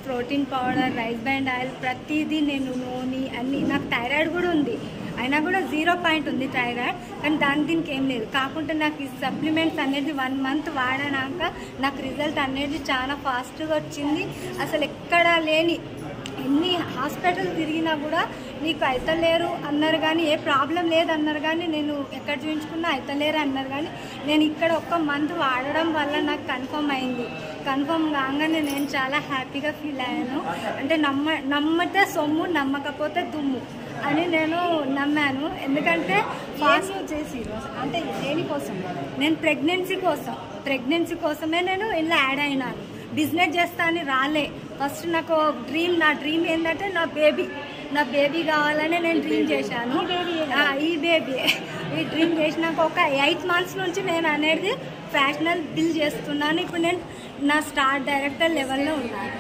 Protein powder, rice bran oil, ప్రతిదీ నేను నూనె అన్నీ. నాకు థైరాయిడ్ కూడా ఉంది, అయినా కూడా 0 పాయింట్ ఉంది థైరాయిడ్, కానీ దీనికి ఏం లేదు. కాకుంటే నాకు ఈ సప్లిమెంట్స్ అనేది 1 మంత్ వాడినాక నాకు రిజల్ట్ అనేది చాలా ఫాస్ట్గా వచ్చింది. అసలు ఎక్కడా లేని ఎన్ని హాస్పిటల్ తిరిగినా కూడా నీకు అయితలేరు అన్నారు, కానీ ఏ ప్రాబ్లం లేదన్నారు, కానీ నేను ఎక్కడ చూపించుకున్నా అయితలేరు అన్నారు. కానీ నేను ఇక్కడ 1 మంత్ వాడడం వల్ల నాకు కన్ఫర్మ్ అయింది. కన్ఫర్మ్ కాగానే నేను చాలా హ్యాపీగా ఫీల్ అయ్యాను. అంటే నమ్మితే సొమ్ము, నమ్మకపోతే దుమ్ము అని నేను నమ్మాను. ఎందుకంటే ఫాస్ట్ చేసి అంటే దేనికోసం? నేను ప్రెగ్నెన్సీ కోసమే నేను ఇలా యాడ్ అయినాను. బిజినెస్ చేస్తా అని రాలే. ఫస్ట్ నాకు నా డ్రీమ్ ఏంటంటే నా బేబీ కావాలని నేను డ్రీమ్ చేశాను. ఈ డ్రీమ్ చేసినాక ఒక 8 మంత్స్ నుంచి నేను అనేది ఫ్యాషనల్ బిల్ చేస్తున్నాను. ఇప్పుడు నేను నా స్టార్ డైరెక్టర్ లెవెల్లో ఉన్నాను.